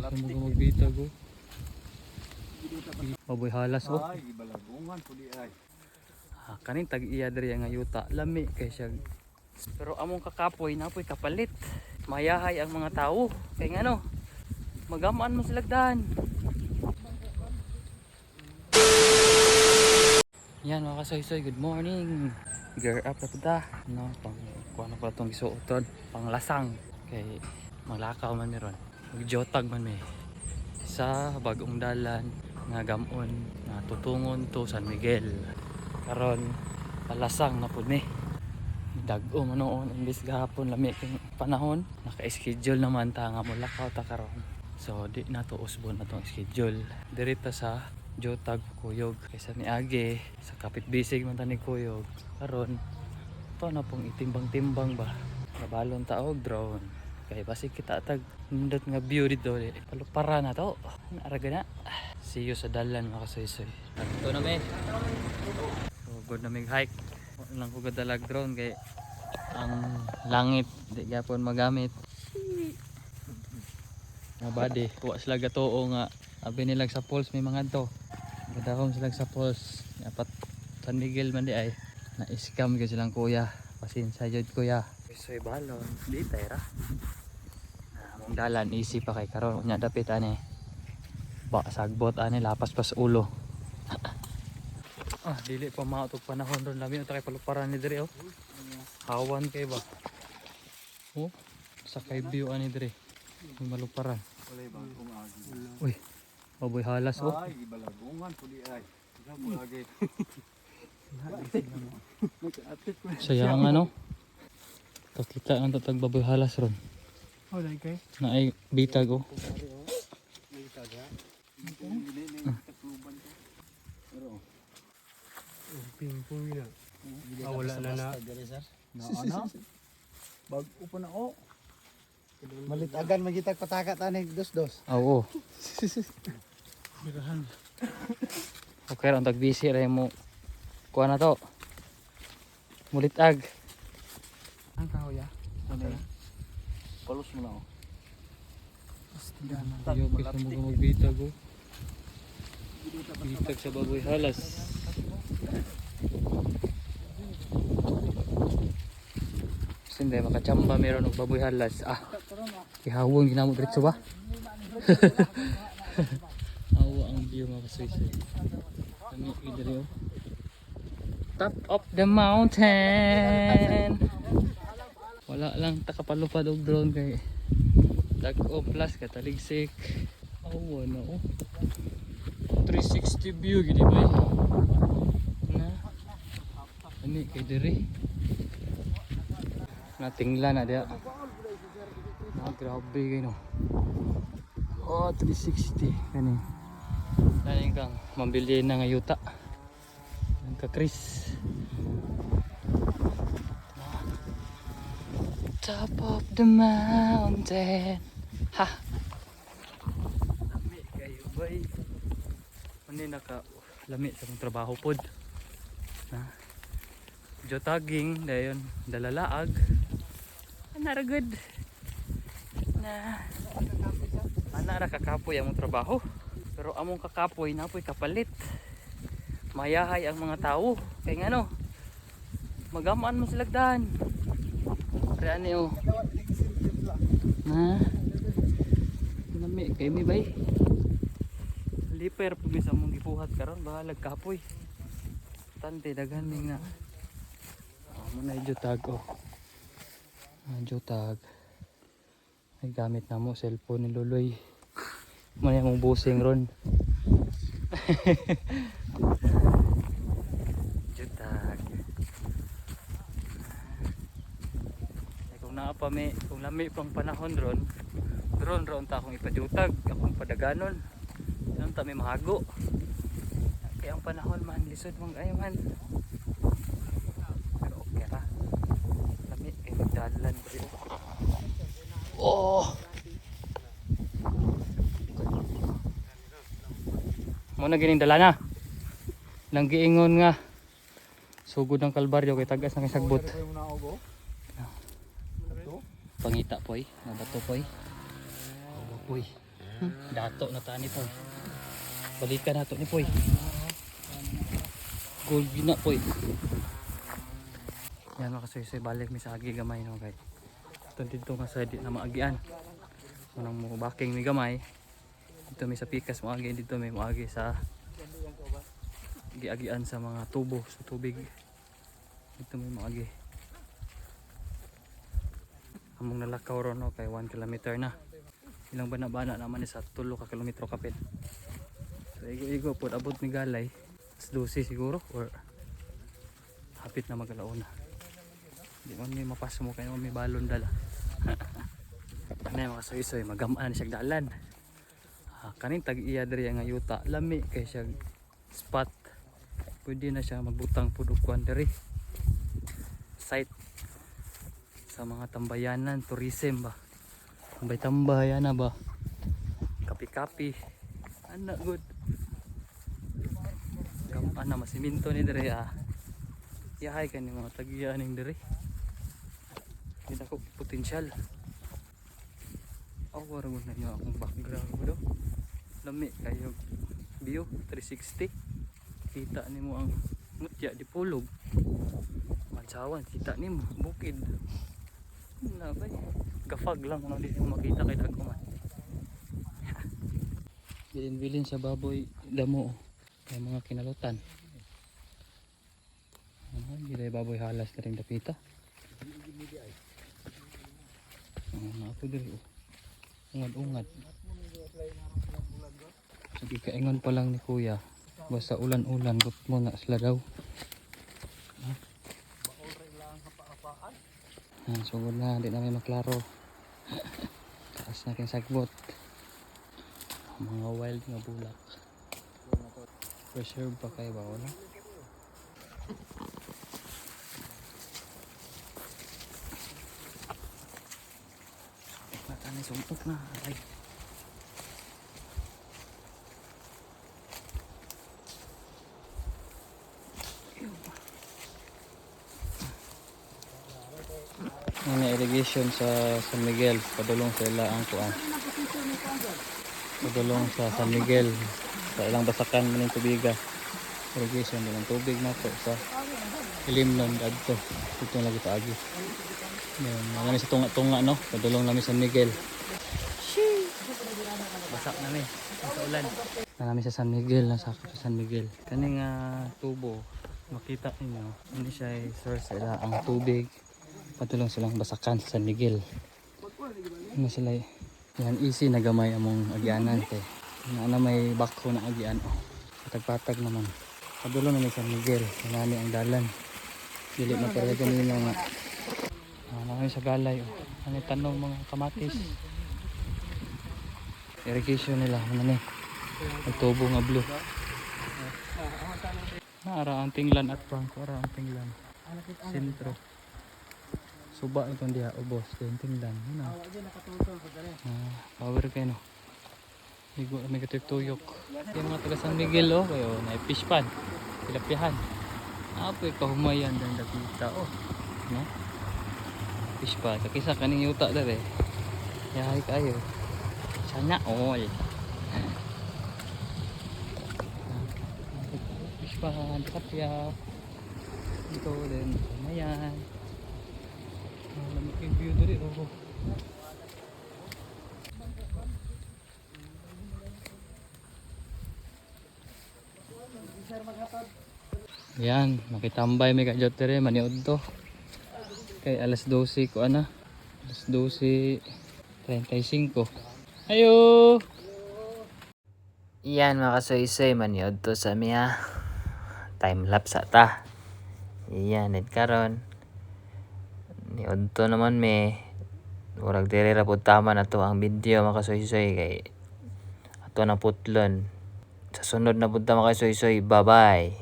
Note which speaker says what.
Speaker 1: Sa mga magbitag oh. Baboy halas oh.
Speaker 2: Ay, ibalagungan po di ay.
Speaker 1: Kanin tag-iya diri nga yuta. Lami kay siya. Pero among kakapoy napoy kapalit. Mayahay ang mga tao. Kay ngano? Magamaan mo silagdan. Yan mga kasoy-soy, good morning. Gear up na punta. No, kuha na pala itong isuoton. Pang lasang. Kay maglakaw man meron. Magjotag man may. Sa bagong dalan nga gamon na tutungon to San Miguel. Karon palasang na pud ni. Dag-o man noon imbis gahapon lami kay panahon. Naka-schedule naman ta nga molakaw ta karon. So di na to usbon na tong schedule. Dirita sa Jotag Kuyog kaysa ni Age sa kapit bisig man ta ni Kuyog. Karon to na pong itimbang-timbang ba. Nabalon ta og drone. Kay basi kita tag nindot nga view dito. Palupara na to. Naaraga na. See you sa dalan mga kasoy-soy. Ito na may. So good na may hike. Wala lang ko gadalag drone kay ang langit di gyapon magamit. Nga body, kuha sila gatoo nga abi nilag sa falls may mga to. Gadahom sila sa falls. Dapat San Miguel man di ay na-scam gyud silang kuya. Pasensya jud kuya. Soy balon, di tayra. Among dalan easy pa kay karon unya dapit ani. Ba sagbot ani lapas pas ulo. Dili pa maotog panahon ron lami ta kay paluparan ni dire oh. Hawan kay ba. Oh, sakay view ani dire. May maluparan.
Speaker 2: Walay ba kung agi.
Speaker 1: Uy, baboy halas oh.
Speaker 2: Ay, ibalagungan po di ay. Isa po lagi.
Speaker 1: Sayang ano. Kakita ang tatag baboy halas ron.
Speaker 3: Oh, like kay.
Speaker 1: Na ay bitag oh.
Speaker 3: Pingpong yun wala na na.
Speaker 2: Ano? Bag-o pa na o. Malitagan magitag patakat ani dos-dos.
Speaker 1: Oo.
Speaker 3: Birahan.
Speaker 1: Okay ra tag busy ra mo. Kuha na to. Mulitag.
Speaker 3: Ang kahoy
Speaker 2: Palos mo na o.
Speaker 1: Yo kita mo magbitag oh. Bitag sa baboy halas. Sinde makachamba meron og baboy halas. Ihawon ginamo diretso ba? Awa ang view mga kasoy-soy. Kami idiri oh. Top of the mountain. Wala lang takapalupad og drone kay dag-o plus kataligsik. Awa na oh. 360 view gini ba? Na. Ani kay diri. Natingla na dia. Grabe kayo no. Oh 360 kani. Dali kang mambili na nga yuta. Ang kakris. Top of the mountain. Ha. Lami kayo bay. Ani naka lami sa mong trabaho pod. Na. Jotaging dayon dalalaag. Anara good. Na. Anara kakapoy among trabaho. Pero among kakapoy napoy kapalit. Mayahay ang mga tao. Kay ngano? Magamaan mo silagdan. Pre ani oh. Na. Lami kay mi bay. Liper pumi sa mong gibuhat karon bahalag kapoy. Tante daghan mi nga. Muna jotag oh. Jotag. Ay gamit na mo cellphone ni Luloy. Muna mong busing ron. Jotag. Ay kung naa pa mi, kung lami pang panahon ron, drone ron ta akong ipadutag, akong padaganon. Yan ta may mahago. Kaya ang panahon man lisod mong ay man. Pero okay ra. Lami kay magdalan diri. Oh. Muna gining dala na. Nang giingon nga sugod ng kalbaryo kay tagas na kay sagbot. Pangita poy, mabato poy. Poy. Dato na tani po. Balikan nato ni Poy. Gold gina Poy. Yan mga kasuisoy, balik mi sa agi gamay no kay. Ito dito nga sa di na maagian. Unang mo baking mi gamay. Dito mi sa pikas maagi dito mi maagi sa giagian sa mga tubo sa tubig. Dito mi maagi. Among nalakaw ron no kay 1 kilometer na. Ilang bana-bana naman ni sa 3 ka kilometro kapit. So igo-igo po abot ni Galay. 12 siguro or hapit na magalauna. Di man may mapas mo kayo may balon dala. Ano yung mga soy-soy magamaan siya dalan. Kanin tag iya diri nga yuta lami kay siya spot. Pwede na siya magbutang pud og kuan diri. Site sa mga tambayanan, tourism ba. Tambay-tambay ana ba. Kapi-kapi. Ana good. Ana masiminto ni diri Yahay ka ni mga tagiya ning diri. Kita ko potensyal. Awar mo na niya akong background ko do. Lami kayo view 360. Kita nimo ang mutya di pulog. Mansawan kita nimo bukid. Na ba? Gafag lang ano di mo makita kay dagko man. Bilin-bilin sa baboy damo kay mga kinalutan. Gilay baboy halas na rin dapita. Ako diri ungad-ungad. Sige kaingon pa lang ni kuya. Basta ulan-ulan gut mo na sila daw. Sugod na, di na may maklaro. Taas na king sagbot. Mga wild nga bulak. Preserve pa kayo ba wala? Matani sumpok na. Ay. Ano irrigation sa San Miguel, padulong sa ilang kuan. Padulong sa San Miguel, sa ilang basakan maning tubiga. Irrigation din ang tubig nato sa Ilimnon adto. Dito lagi paagi. Yan, nami sa tunga-tunga no, padulong nami San Miguel. Basak nami sa ulan. Nami sa San Miguel, nasa sa San Miguel. Kaning tubo, makita ninyo, ini siya ay source sa ilang tubig. Patulong silang basakan sa San Miguel. Ano sila yan easy na gamay among agyanan kay na may bakho na agyan patag-patag naman. Padulong na San Miguel, nami ang dalan. Dili na para ganina nga. Nami sa galay ano tanong mga kamatis. Irrigation nila ano ni. Nagtubo nga blue. Ara ang tinglan at pang ara ang tinglan. Sentro. Suba itong diha ubos kay tingdan ano. Power kay no. Higo may katuyok. Yung mga taga San Miguel kayo na fish pan. Tilapihan. Apoy kahumayan dan dapita no. Fish pan kaysa kaning yuta dere. Yahay kayo. Sana all. Fish pan kapya. Ito din humayan. Lamig yung view dali Yan, makitambay may kajot dere maniod to. Kay alas 12 ko ana. Alas 12:35. Ayo.
Speaker 4: Yan mga kasoy-soy, maniod to sa miya. Time lapse ata. Yan, net karon. Niod to naman me. Urag diri ra pud tama na to ang video mga kasoy-soy kay ato na putlon. Sa sunod na pud ta mga kasoy-soy. Bye-bye.